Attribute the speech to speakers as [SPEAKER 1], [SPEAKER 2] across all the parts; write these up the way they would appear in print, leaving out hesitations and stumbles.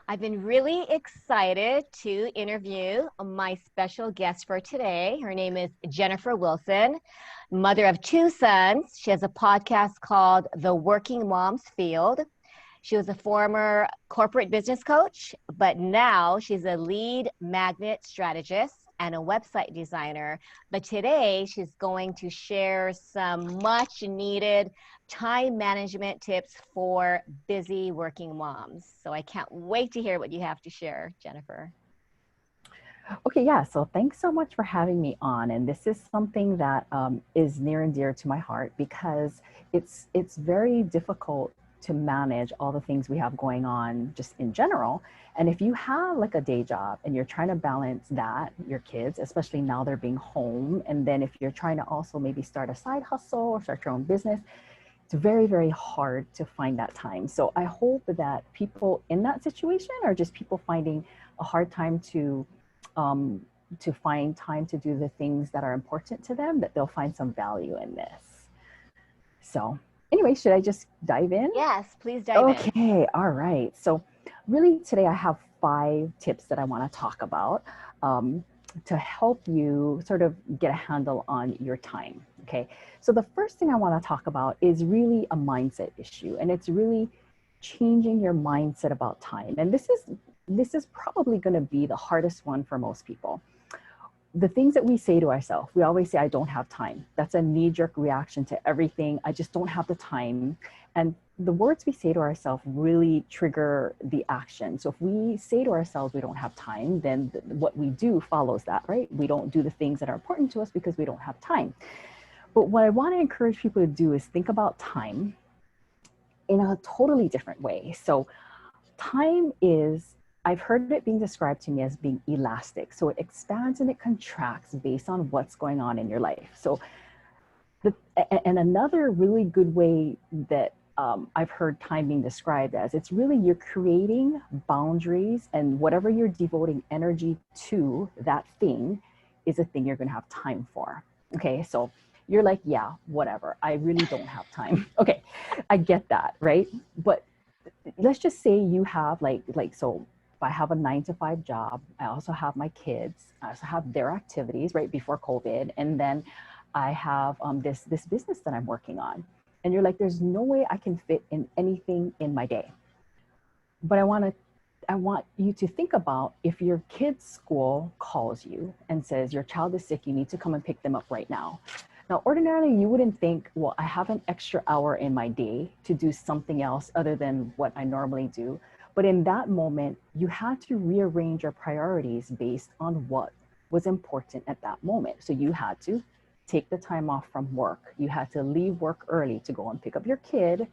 [SPEAKER 1] I've been really excited to interview my special guest for today. Her name is Jennifer Wilson, mother of two sons. She has a podcast called The Working Mom's Field. She was a former corporate business coach, but now she's a lead magnet strategist and a website designer. But today she's going to share some much needed time management tips for busy working moms. So I can't wait to hear what you have to share, Jennifer.
[SPEAKER 2] Okay, yeah. So thanks so much for having me on. And this is something that is near and dear to my heart because it's very difficult to manage all the things we have going on just in general. And if you have like a day job and you're trying to balance that, your kids, especially now they're being home, and then if you're trying to also maybe start a side hustle or start your own business, it's very, very hard to find that time. So I hope that people in that situation are just people finding a hard time um, to find time to do the things that are important to them, that they'll find some value in this. So anyway, should I just dive in?
[SPEAKER 1] Yes, please dive in.
[SPEAKER 2] Okay, all right. So really today I have 5 tips that I want to talk about um, to help you sort of get a handle on your time. Okay, so the first thing I want to talk about is really a mindset issue, and it's really changing your mindset about time. And this is probably going to be the hardest one for most people. The things that we say to ourselves, we always say, I don't have time. That's a knee-jerk reaction to everything. I just don't have the time. And the words we say to ourselves really trigger the action. So if we say to ourselves we don't have time, then what we do follows that, right? We don't do the things that are important to us because we don't have time. But what I want to encourage people to do is think about time in a totally different way. So time is, I've heard it being described to me as being elastic. So it expands and it contracts based on what's going on in your life. So, and another really good way that I've heard time being described as, it's really you're creating boundaries, and whatever you're devoting energy to, that thing is a thing you're going to have time for. Okay, so you're like, yeah, whatever. I really don't have time. Okay, I get that, right? But let's just say you have so if I have a 9 to 5 job, I also have my kids, I also have their activities right before COVID, and then I have this business that I'm working on. And you're like, there's no way I can fit in anything in my day. But I want you to think about, if your kid's school calls you and says your child is sick, you need to come and pick them up right now. Now, ordinarily, you wouldn't think, well, I have an extra hour in my day to do something else other than what I normally do. But in that moment, you had to rearrange your priorities based on what was important at that moment. So you had to take the time off from work. You had to leave work early to go and pick up your kid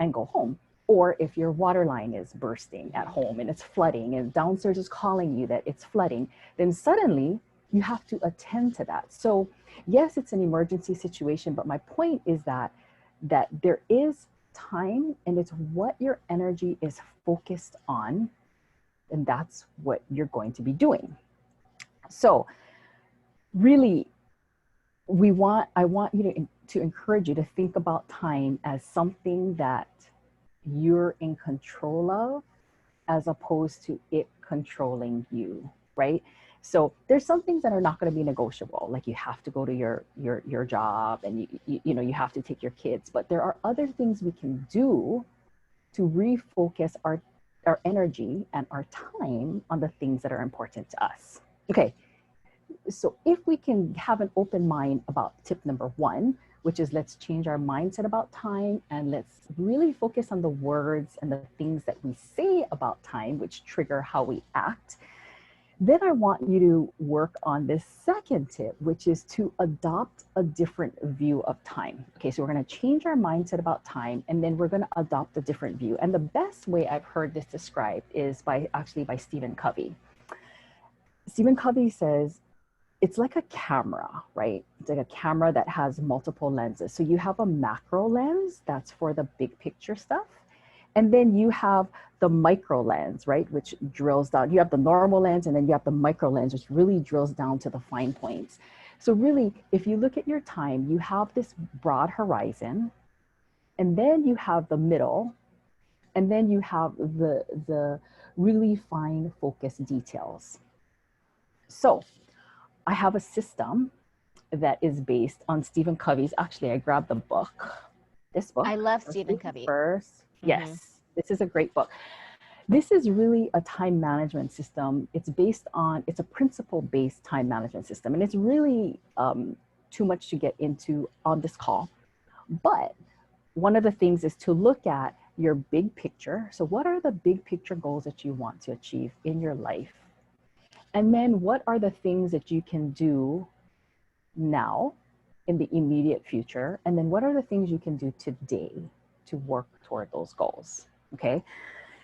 [SPEAKER 2] and go home. Or if your water line is bursting at home and it's flooding and downstairs is calling you that it's flooding, then suddenly you have to attend to that. So yes, it's an emergency situation, but my point is that there is time, and it's what your energy is focused on, and that's what you're going to be doing. So really, I want you to encourage you to think about time as something that you're in control of, as opposed to it controlling you, right? So there's some things that are not going to be negotiable, like you have to go to your job, and you have to take your kids. But there are other things we can do to refocus our energy and our time on the things that are important to us. Okay, so if we can have an open mind about tip number 1, which is let's change our mindset about time, and let's really focus on the words and the things that we say about time, which trigger how we act. Then I want you to work on this second tip, which is to adopt a different view of time. Okay, so we're going to change our mindset about time, and then we're going to adopt a different view. And the best way I've heard this described is by Stephen Covey. Stephen Covey says, it's like a camera, right? It's like a camera that has multiple lenses. So you have a macro lens that's for the big picture stuff. And then you have the micro lens, right? Which drills down. You have the normal lens, and then you have the micro lens, which really drills down to the fine points. So really, if you look at your time, you have this broad horizon, and then you have the middle, And then you have the really fine focus details. So I have a system that is based on Stephen Covey's. Actually, I grabbed the book. This book.
[SPEAKER 1] I love Stephen Covey.
[SPEAKER 2] First.
[SPEAKER 1] Mm-hmm.
[SPEAKER 2] Yes, this is a great book. This is really a time management system. It's a principle-based time management system. And it's really too much to get into on this call. But one of the things is to look at your big picture. So what are the big picture goals that you want to achieve in your life? And then what are the things that you can do now in the immediate future? And then what are the things you can do today to work toward those goals? Okay.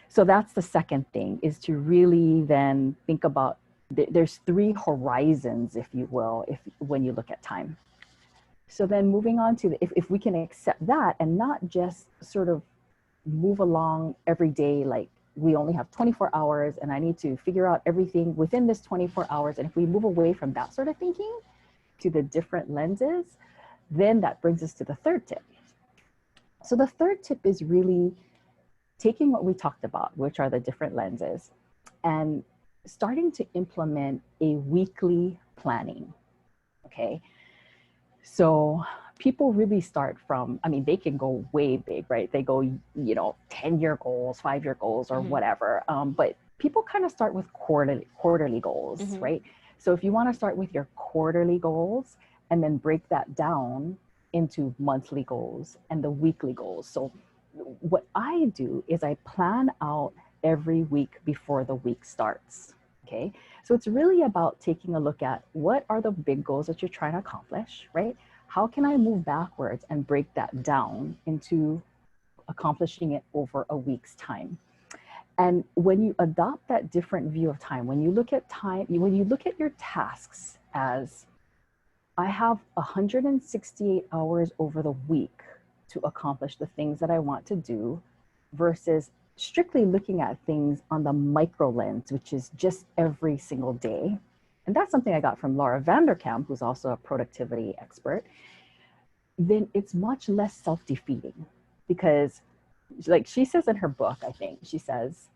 [SPEAKER 2] So that's the second thing, is to really then think about, there's three horizons, if you will, when you look at time. So then moving on to if we can accept that and not just sort of move along every day, like we only have 24 hours and I need to figure out everything within this 24 hours. And if we move away from that sort of thinking to the different lenses, then that brings us to the third tip. So the third tip is really taking what we talked about, which are the different lenses, and starting to implement a weekly planning. Okay. So people really start from, I mean, they can go way big, right? They go, 10-year goals, 5-year goals, or whatever. But people kind of start with quarterly goals, right? So if you want to start with your quarterly goals and then break that down into monthly goals and the weekly goals. So what I do is I plan out every week before the week starts. Okay. So it's really about taking a look at what are the big goals that you're trying to accomplish, right? How can I move backwards and break that down into accomplishing it over a week's time? And when you adopt that different view of time, when you look at time, when you look at your tasks as, I have 168 hours over the week to accomplish the things that I want to do, versus strictly looking at things on the micro lens, which is just every single day. And that's something I got from Laura Vanderkam, who's also a productivity expert. Then it's much less self-defeating, because like she says in her book, I think she says,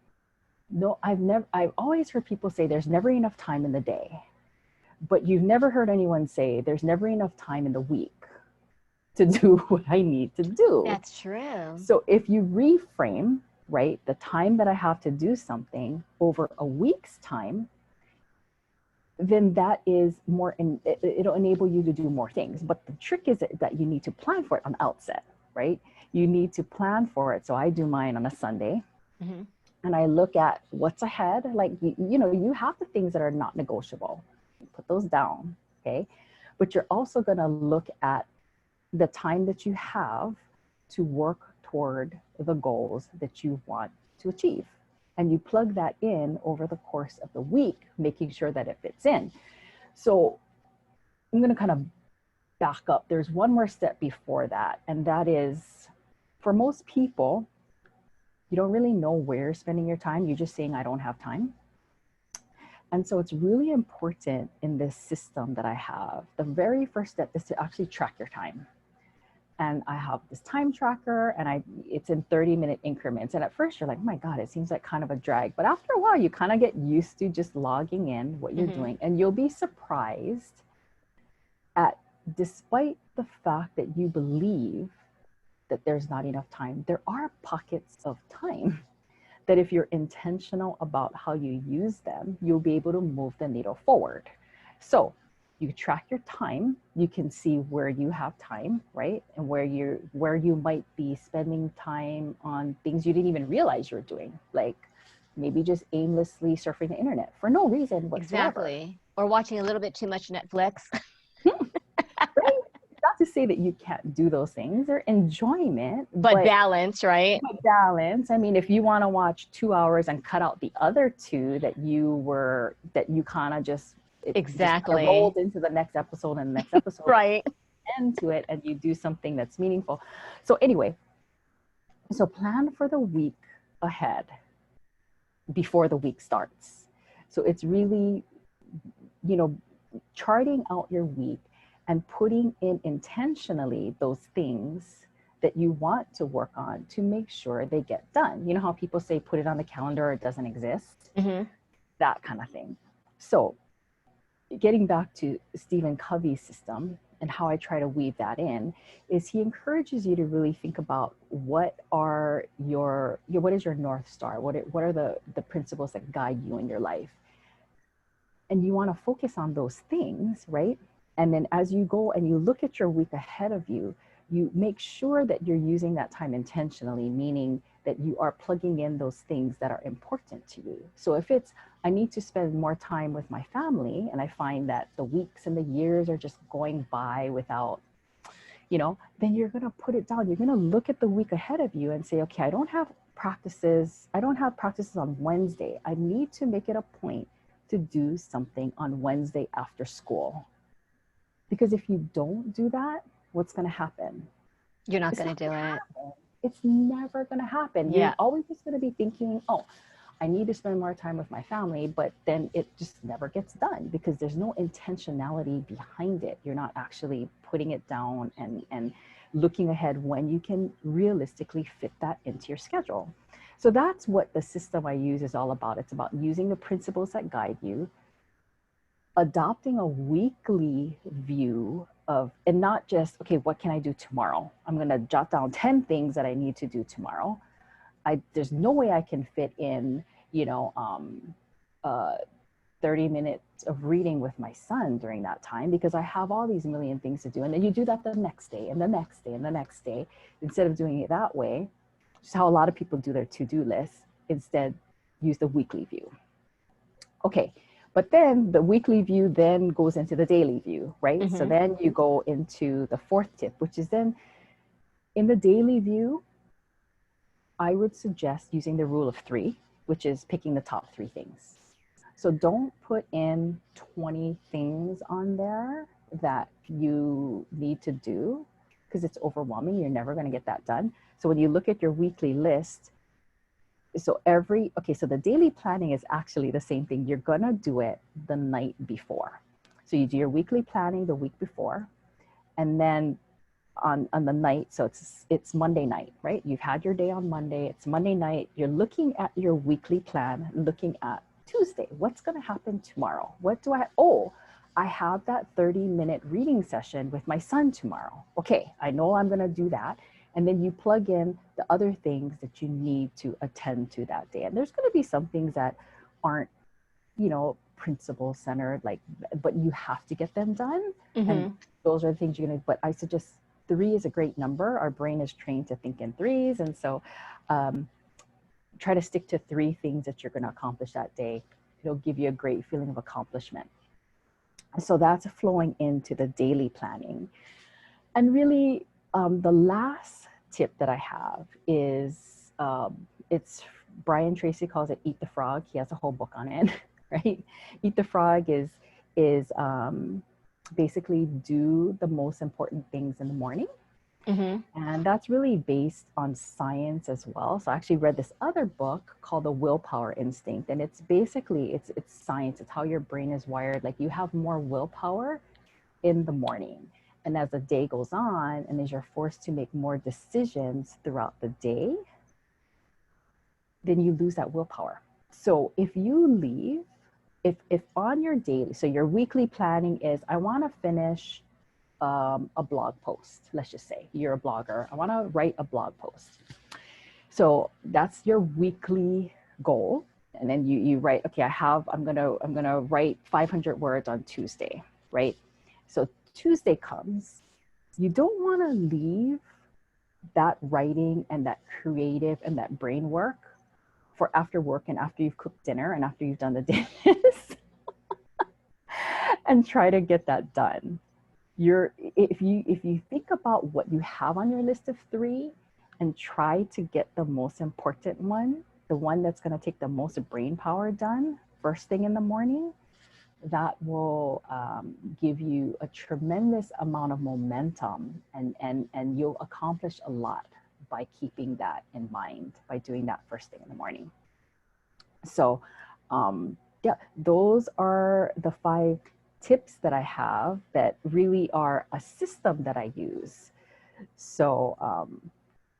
[SPEAKER 2] no, I've always heard people say there's never enough time in the day, but you've never heard anyone say there's never enough time in the week to do what I need to do.
[SPEAKER 1] That's true.
[SPEAKER 2] So if you reframe, right, the time that I have to do something over a week's time, then that is more, it'll enable you to do more things. But the trick is that you need to plan for it on the outset, right? You need to plan for it. So I do mine on a Sunday, and I look at what's ahead. Like, you have the things that are not negotiable. Put those down, okay? But you're also going to look at the time that you have to work toward the goals that you want to achieve. And you plug that in over the course of the week, making sure that it fits in. So I'm going to kind of back up. There's one more step before that. And that is, for most people, you don't really know where you're spending your time. You're just saying, I don't have time. And so it's really important in this system that I have. The very first step is to actually track your time. And I have this time tracker, and it's in 30-minute increments. And at first you're like, oh my God, it seems like kind of a drag. But after a while, you kind of get used to just logging in what you're doing. And you'll be surprised at, despite the fact that you believe that there's not enough time, there are pockets of time that if you're intentional about how you use them, you'll be able to move the needle forward. So you track your time, you can see where you have time, right? And where you might be spending time on things you didn't even realize you're doing, like maybe just aimlessly surfing the internet for no reason whatsoever.
[SPEAKER 1] Exactly. Or watching a little bit too much Netflix.
[SPEAKER 2] Right? Not to say that you can't do those things. They're enjoyment.
[SPEAKER 1] But balance, right?
[SPEAKER 2] But balance. I mean, if you want to watch 2 hours and cut out the other 2 that you kind of just,
[SPEAKER 1] exactly,
[SPEAKER 2] just rolled into the next episode and the next episode,
[SPEAKER 1] right?
[SPEAKER 2] Into it, and you do something that's meaningful. So anyway, so plan for the week ahead before the week starts. So it's really, charting out your week and putting in intentionally those things that you want to work on to make sure they get done. You know how people say, put it on the calendar, it doesn't exist?
[SPEAKER 1] Mm-hmm.
[SPEAKER 2] That kind of thing. So getting back to Stephen Covey's system and how I try to weave that in is he encourages you to really think about what are what is your North Star? What are the principles that guide you in your life? And you want to focus on those things, right? And then as you go and you look at your week ahead of you, you make sure that you're using that time intentionally, meaning that you are plugging in those things that are important to you. So if it's, I need to spend more time with my family, and I find that the weeks and the years are just going by without, then you're going to put it down. You're going to look at the week ahead of you and say, okay, I don't have practices on Wednesday. I need to make it a point to do something on Wednesday after school. Because if you don't do that, what's going to happen?
[SPEAKER 1] You're not going to do it.
[SPEAKER 2] It's never going to happen.
[SPEAKER 1] Yeah.
[SPEAKER 2] You're always just going to be thinking, oh, I need to spend more time with my family, but then it just never gets done because there's no intentionality behind it. You're not actually putting it down and looking ahead when you can realistically fit that into your schedule. So that's what the system I use is all about. It's about using the principles that guide you, adopting a weekly view of, and not just, okay, what can I do tomorrow? I'm going to jot down 10 things that I need to do tomorrow. There's no way I can fit in, 30 minutes of reading with my son during that time because I have all these million things to do. And then you do that the next day and the next day and the next day, instead of doing it that way, which is how a lot of people do their to-do list. Instead, use the weekly view. Okay. But then the weekly view then goes into the daily view, right? Mm-hmm. So then you go into the fourth tip, which is then in the daily view, I would suggest using the rule of 3, which is picking the top 3 things. So don't put in 20 things on there that you need to do because it's overwhelming. You're never going to get that done. So when you look at your weekly list, so the daily planning is actually the same thing. You're going to do it the night before. So you do your weekly planning the week before, and then on the night, so it's Monday night, right? You've had your day on Monday, it's Monday night, you're looking at your weekly plan, looking at Tuesday, what's going to happen tomorrow? I have that 30-minute reading session with my son tomorrow. Okay, I know I'm going to do that. And then you plug in the other things that you need to attend to that day. And there's going to be some things that aren't, principle centered, but you have to get them done. Mm-hmm. And those are the things you're going to, but I suggest 3 is a great number. Our brain is trained to think in 3s. And so try to stick to 3 things that you're going to accomplish that day. It'll give you a great feeling of accomplishment. So that's flowing into the daily planning. And really, the last tip that I have is, it's Brian Tracy calls it Eat the Frog. He has a whole book on it, right? Eat the Frog is basically do the most important things in the morning. Mm-hmm. And that's really based on science as well. So I actually read this other book called The Willpower Instinct. And it's basically, it's science. It's how your brain is wired. Like you have more willpower in the morning. And as the day goes on, and as you're forced to make more decisions throughout the day, then you lose that willpower. So if you leave, if on your daily, so your weekly planning is, I want to finish a blog post. Let's just say you're a blogger. I want to write a blog post. So that's your weekly goal. And then you write, okay, I'm going to write 500 words on Tuesday, right? So Tuesday comes, you don't want to leave that writing and that creative and that brain work for after work and after you've cooked dinner and after you've done the dishes and try to get that done. If you think about what you have on your list of 3 and try to get the most important one, the one that's going to take the most brain power done first thing in the morning, that will give you a tremendous amount of momentum and you'll accomplish a lot by keeping that in mind, by doing that first thing in the morning. So those are the 5 tips that I have that really are a system that I use. So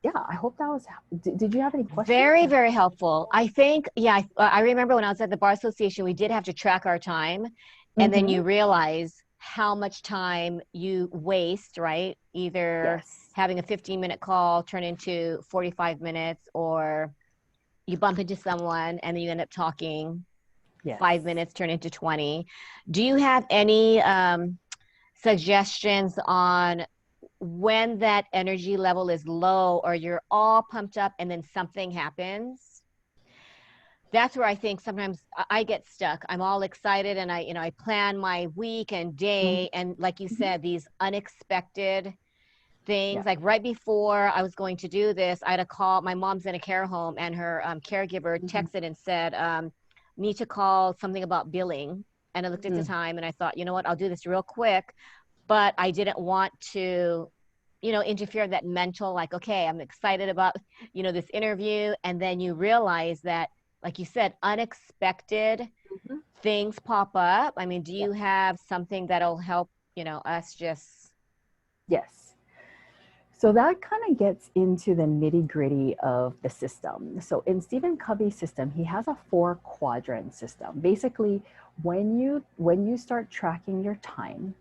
[SPEAKER 2] yeah, I hope that was, did you have any questions?
[SPEAKER 1] Very, very helpful. I think, yeah, I remember when I was at the Bar Association, we did have to track our time. And then
[SPEAKER 2] Mm-hmm.
[SPEAKER 1] you realize how much time you waste, right? Either
[SPEAKER 2] Yes.
[SPEAKER 1] having a 15-minute call turn into 45 minutes, or you bump into someone and then you end up talking
[SPEAKER 2] Yes.
[SPEAKER 1] 5 minutes, turn into 20. Do you have any suggestions on when that energy level is low or you're all pumped up and then something happens? That's where I think sometimes I get stuck. I'm all excited and I plan my week and day. And like you
[SPEAKER 2] Mm-hmm.
[SPEAKER 1] said, these unexpected
[SPEAKER 2] Yeah.
[SPEAKER 1] things, like right before I was going to do this, I had a call. My mom's in a care home and her caregiver
[SPEAKER 2] Mm-hmm.
[SPEAKER 1] texted and said, need to call something about billing. And I looked at the
[SPEAKER 2] Mm-hmm.
[SPEAKER 1] time and I thought, you know what, I'll do this real quick. But I didn't want to, interfere with that mental, like, okay, I'm excited about, this interview. And then you realize that, like you said, unexpected
[SPEAKER 2] Mm-hmm.
[SPEAKER 1] things pop up. I mean, do
[SPEAKER 2] Yeah.
[SPEAKER 1] you have something that'll help, us just,
[SPEAKER 2] Yes. So that kind of gets into the nitty gritty of the system. So in Stephen Covey's system, he has a 4 quadrant system. Basically, when you start tracking your time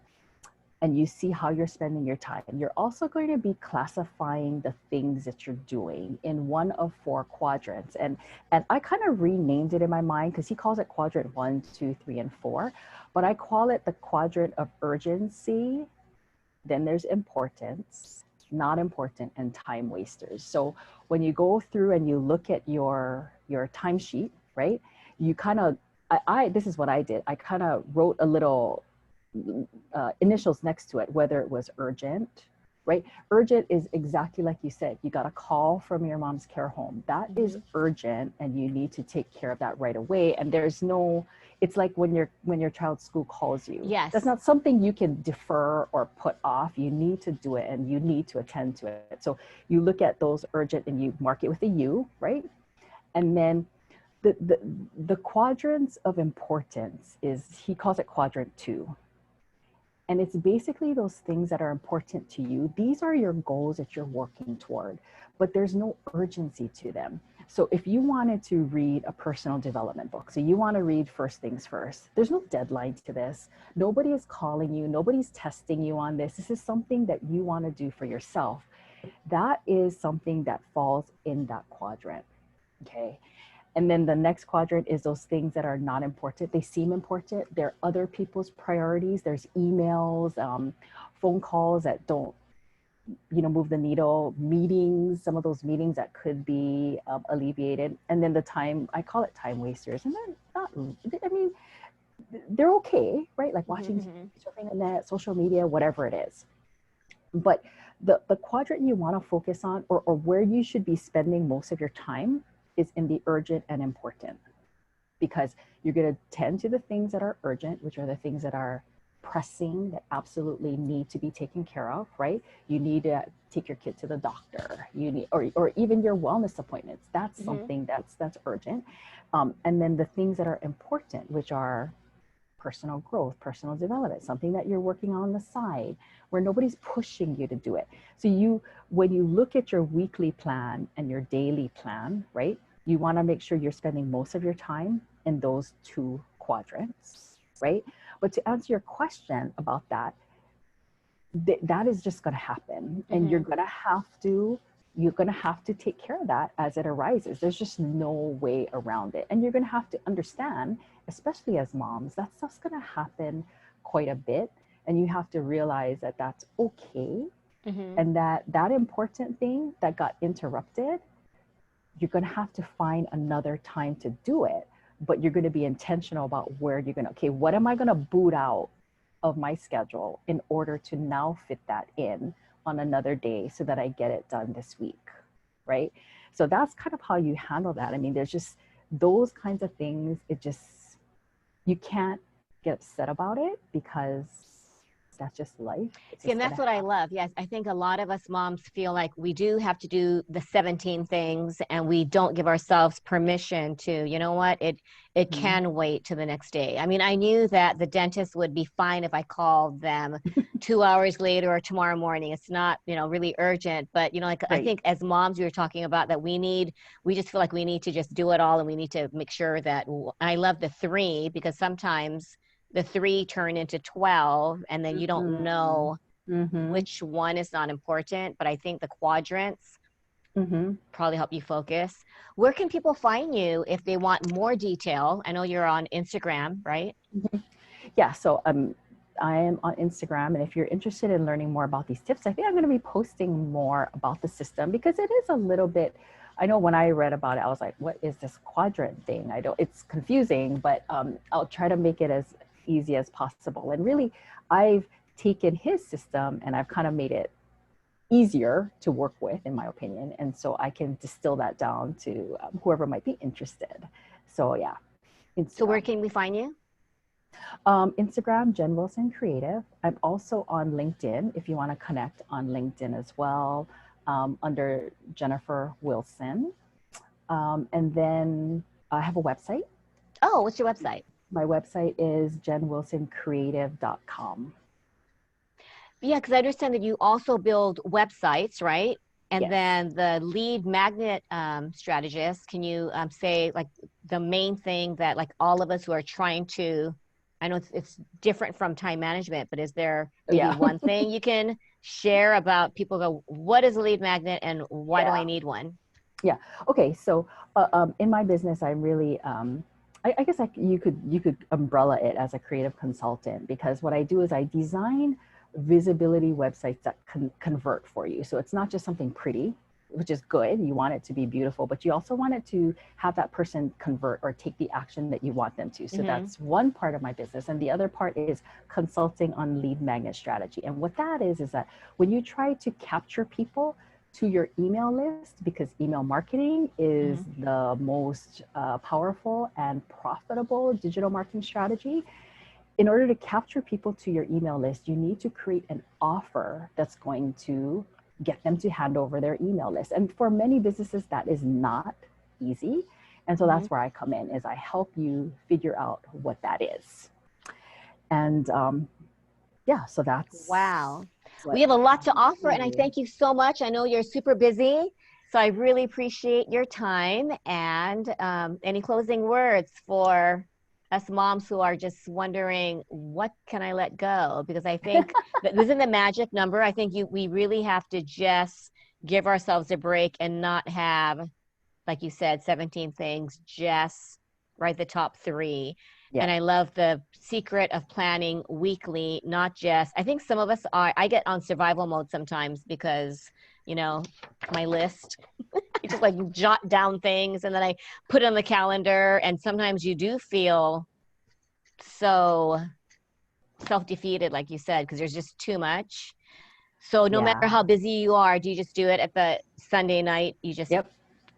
[SPEAKER 2] and you see how you're spending your time, you're also going to be classifying the things that you're doing in one of 4 quadrants. And I kind of renamed it in my mind because he calls it quadrant 1, 2, 3, and 4, but I call it the quadrant of urgency. Then there's importance, not important, and time wasters. So when you go through and you look at your timesheet, right? You kind of, I this is what I did. I kind of wrote a little initials next to it, whether it was urgent, right? Urgent is exactly like you said. You got a call from your mom's care home. That is urgent, and you need to take care of that right away. And there's no, it's like when your child's school calls you. That's
[SPEAKER 1] yes.
[SPEAKER 2] not something you can defer or put off. You need to do it, and you need to attend to it. So you look at those urgent and you mark it with a U, right? And then the quadrants of importance is, he calls it quadrant 2. And it's basically those things that are important to you. These are your goals that you're working toward, but there's no urgency to them. So if you wanted to read a personal development book, so you want to read First Things First, there's no deadline to this. Nobody is calling you. Nobody's testing you on this. This is something that you want to do for yourself. That is something that falls in that quadrant. Okay. And then the next quadrant is those things that are not important. They seem important. They're other people's priorities. There's emails, phone calls that don't, move the needle, meetings, some of those meetings that could be alleviated. And then the time, I call it time wasters. And they're not, I mean, they're okay, right? Like watching, surfing on net, social media, whatever it is. But the quadrant you want to focus on, or where you should be spending most of your time, is in the urgent and important, because you're going to tend to the things that are urgent, which are the things that are pressing, that absolutely need to be taken care of, right? You need to take your kid to the doctor, you need, or even your wellness appointments. That's something that's urgent. And then the things that are important, which are personal growth, personal development, something that you're working on the side where nobody's pushing you to do it. So when you look at your weekly plan and your daily plan, right, you want to make sure you're spending most of your time in those 2 quadrants, right? But to answer your question about that, that is just going to happen, and you're going to have to take care of that as it arises. There's just no way around it. And you're going to have to understand, especially as moms, that stuff's going to happen quite a bit. And you have to realize that that's okay. And that important thing that got interrupted, you're going to have to find another time to do it. But you're going to be intentional about where you're going to, okay, what am I going to boot out of my schedule in order to now fit that in on another day so that I get it done this week, right? So that's kind of how you handle that. I mean, there's just those kinds of things. You can't get upset about it, because That's just life. It's
[SPEAKER 1] See,
[SPEAKER 2] just
[SPEAKER 1] and that's
[SPEAKER 2] gonna
[SPEAKER 1] what I
[SPEAKER 2] happen.
[SPEAKER 1] love. Yes, I think a lot of us moms feel like we do have to do the 17 things and we don't give ourselves permission to, you know what, it
[SPEAKER 2] Mhm.
[SPEAKER 1] can wait to the next day. I mean, I knew that the dentist would be fine if I called them 2 hours later or tomorrow morning. It's not, really urgent. But, like I
[SPEAKER 2] Right.
[SPEAKER 1] think as moms, we were talking about that we just feel like we need to just do it all and we need to make sure that, I love the three because sometimes the three turn into 12 and then you don't
[SPEAKER 2] Mhm.
[SPEAKER 1] know
[SPEAKER 2] Mhm.
[SPEAKER 1] which one is not important, but I think the quadrants
[SPEAKER 2] Mhm.
[SPEAKER 1] probably help you focus. Where can people find you if they want more detail? I know you're on Instagram, right?
[SPEAKER 2] Mhm. Yeah, so I am on Instagram, and if you're interested in learning more about these tips, I think I'm going to be posting more about the system because it is a little bit. I know when I read about it, I was like, "What is this quadrant thing?" I don't. It's confusing, but I'll try to make it as easy as possible. And really, I've taken his system and I've kind of made it easier to work with, in my opinion, and so I can distill that down to whoever might be interested. So yeah, it's
[SPEAKER 1] So where can we find you?
[SPEAKER 2] Instagram, Jen Wilson Creative. I'm also on LinkedIn if you want to connect on LinkedIn as well, under Jennifer Wilson. And then I have a website.
[SPEAKER 1] Oh, what's your website?
[SPEAKER 2] My website is jenwilsoncreative.com.
[SPEAKER 1] Yeah, because I understand that you also build websites, right? And
[SPEAKER 2] Yes.
[SPEAKER 1] then the lead magnet strategist, can you say like the main thing that like all of us who are trying to, I know it's different from time management, but is there maybe
[SPEAKER 2] Yeah.
[SPEAKER 1] one thing you can share about people go, what is a lead magnet and why do I
[SPEAKER 2] Yeah.
[SPEAKER 1] need one?
[SPEAKER 2] Yeah. Okay. So in my business, I'm really, I guess you could umbrella it as a creative consultant because what I do is I design visibility websites that convert for you. So it's not just something pretty, which is good. You want it to be beautiful, but you also want it to have that person convert or take the action that you want them to. So
[SPEAKER 1] Mm-hmm.
[SPEAKER 2] that's one part of my business. And the other part is consulting on lead magnet strategy. And what that is that when you try to capture people to your email list, because email marketing is
[SPEAKER 1] Mm-hmm.
[SPEAKER 2] the most powerful and profitable digital marketing strategy. In order to capture people to your email list, you need to create an offer that's going to get them to hand over their email list. And for many businesses, that is not easy. And so
[SPEAKER 1] Mm-hmm.
[SPEAKER 2] that's where I come in, is I help you figure out what that is. And yeah, so that's
[SPEAKER 1] Wow. We
[SPEAKER 2] what
[SPEAKER 1] have a lot to
[SPEAKER 2] I
[SPEAKER 1] offer, and I
[SPEAKER 2] do.
[SPEAKER 1] thank you so much. I know you're super busy, so I really appreciate your time. And any closing words for us moms who are just wondering, what can I let go? Because I think that this isn't the magic number. I think we really have to just give ourselves a break and not have, like you said, 17 things, just write the top three.
[SPEAKER 2] Yeah.
[SPEAKER 1] And I love the secret of planning weekly, not just, I think some of us are, I get on survival mode sometimes because, you know, my list, I just like jot down things and then I put it on the calendar. And sometimes you do feel so self-defeated, like you said, because there's just too much. So no matter
[SPEAKER 2] Yeah.
[SPEAKER 1] how busy you are, do you just do it at the Sunday night? You just
[SPEAKER 2] Yep.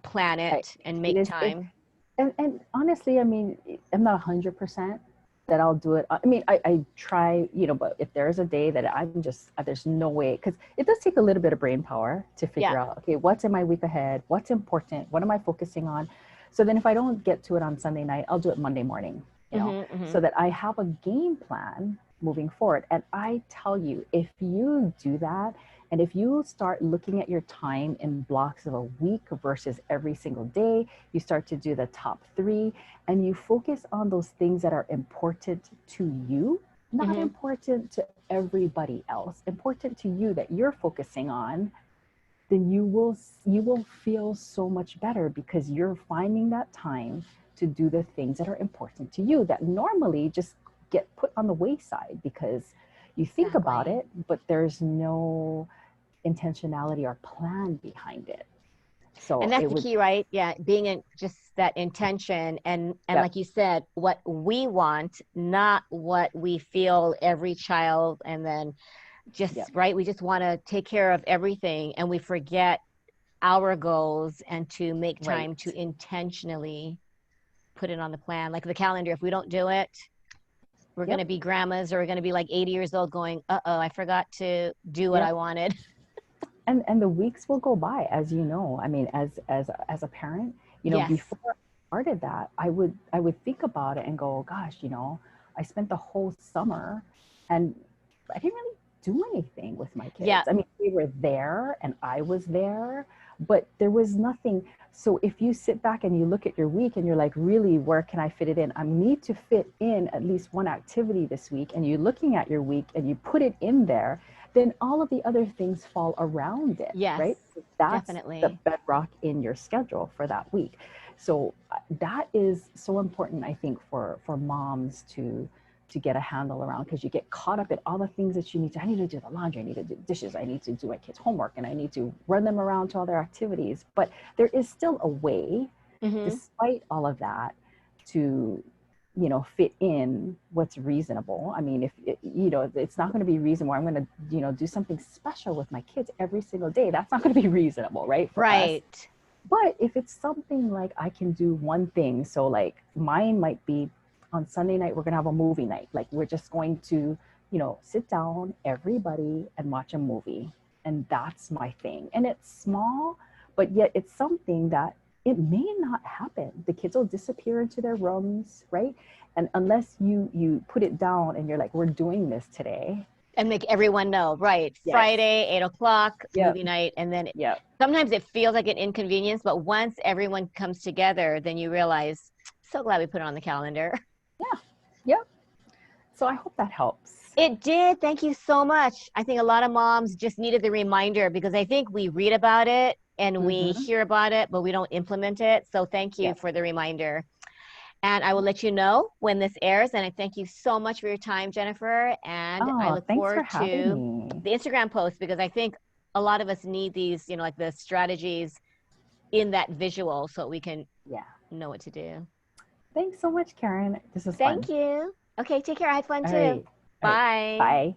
[SPEAKER 1] plan
[SPEAKER 2] I,
[SPEAKER 1] it and
[SPEAKER 2] it
[SPEAKER 1] make
[SPEAKER 2] is it,
[SPEAKER 1] time?
[SPEAKER 2] and honestly, I mean, I'm not 100% that I'll do it. I mean, I try, but if there's a day that I'm just, there's no way, because it does take a little bit of brain power to
[SPEAKER 1] Yeah.
[SPEAKER 2] figure out, okay, what's in my week ahead, what's important, what am I focusing on. So then if I don't get to it on Sunday night, I'll do it Monday morning,
[SPEAKER 1] Hmm. Hmm.
[SPEAKER 2] so that I have a game plan moving forward. And I tell you, if you do that, and if you start looking at your time in blocks of a week versus every single day, you start to do the top three and you focus on those things that are important to you, not
[SPEAKER 1] Hmm.
[SPEAKER 2] important to everybody else, important to you that you're focusing on, then you will feel so much better because you're finding that time to do the things that are important to you that normally just get put on the wayside because you think about
[SPEAKER 1] Exactly.
[SPEAKER 2] it, but there's no intentionality or plan behind it.
[SPEAKER 1] And
[SPEAKER 2] So
[SPEAKER 1] that's
[SPEAKER 2] it
[SPEAKER 1] the
[SPEAKER 2] would,
[SPEAKER 1] key, right? Yeah, being in just that intention and
[SPEAKER 2] yep,
[SPEAKER 1] like you said, what we want, not what we feel every child and then just
[SPEAKER 2] yep,
[SPEAKER 1] right, we just want to take care of everything and we forget our goals and to make
[SPEAKER 2] right.
[SPEAKER 1] time to intentionally put it on the plan. Like the calendar, if we don't do it, we're going
[SPEAKER 2] Yep.
[SPEAKER 1] to be grandmas, or we're going to be like 80 years old going, uh-oh, I forgot to do what I
[SPEAKER 2] Yep.
[SPEAKER 1] wanted.
[SPEAKER 2] And the weeks will go by, as you know. I mean, as a parent,
[SPEAKER 1] Yes.
[SPEAKER 2] before I started that, I would think about it and go, gosh, I spent the whole summer and I didn't really do anything with my
[SPEAKER 1] Yeah.
[SPEAKER 2] kids. I mean, they were there and I was there, but there was nothing. So if you sit back and you look at your week and you're like, really, where can I fit it in? I need to fit in at least one activity this week. And you're looking at your week and you put it in there, then all of the other things fall around it,
[SPEAKER 1] Yes,
[SPEAKER 2] right? That's the
[SPEAKER 1] definitely.
[SPEAKER 2] bedrock in your schedule for that week. So that is so important, I think, for moms to get a handle around, because you get caught up in all the things that you need to. I need to do the laundry, I need to do dishes, I need to do my kids' homework, and I need to run them around to all their activities. But there is still a way,
[SPEAKER 1] Hmm.
[SPEAKER 2] despite all of that, to fit in what's reasonable. I mean, if it's not going to be reasonable, I'm going to do something special with my kids every single day. That's not going to be reasonable, right, for us.
[SPEAKER 1] Right.
[SPEAKER 2] But if it's something like I can do one thing, so like mine might be on Sunday night, we're going to have a movie night. Like we're just going to, sit down, everybody, and watch a movie. And that's my thing. And it's small, but yet it's something that it may not happen. The kids will disappear into their rooms, right? And unless you put it down and you're like, we're doing this today.
[SPEAKER 1] And make everyone know, right?
[SPEAKER 2] Yes.
[SPEAKER 1] Friday, 8 o'clock,
[SPEAKER 2] Yep.
[SPEAKER 1] movie night. And then
[SPEAKER 2] Yep.
[SPEAKER 1] sometimes it feels like an inconvenience, but once everyone comes together, then you realize, so glad we put it on the calendar.
[SPEAKER 2] Yeah. Yep. So I hope that helps.
[SPEAKER 1] It did. Thank you so much. I think a lot of moms just needed the reminder, because I think we read about it and we
[SPEAKER 2] Mm-hmm.
[SPEAKER 1] hear about it, but we don't implement it. So thank you
[SPEAKER 2] Yeah.
[SPEAKER 1] for the reminder. And I will let you know when this airs. And I thank you so much for your time, Jennifer. And I
[SPEAKER 2] Oh,
[SPEAKER 1] look
[SPEAKER 2] thanks for
[SPEAKER 1] forward
[SPEAKER 2] having
[SPEAKER 1] to
[SPEAKER 2] me.
[SPEAKER 1] the Instagram post, because I think a lot of us need these, like the strategies in that visual so we can
[SPEAKER 2] Yeah.
[SPEAKER 1] know what to do.
[SPEAKER 2] Thanks so much, Karen. This is fun.
[SPEAKER 1] Thank you. Okay, take care. I had fun
[SPEAKER 2] All
[SPEAKER 1] too.
[SPEAKER 2] right. All right.
[SPEAKER 1] Bye.
[SPEAKER 2] Bye.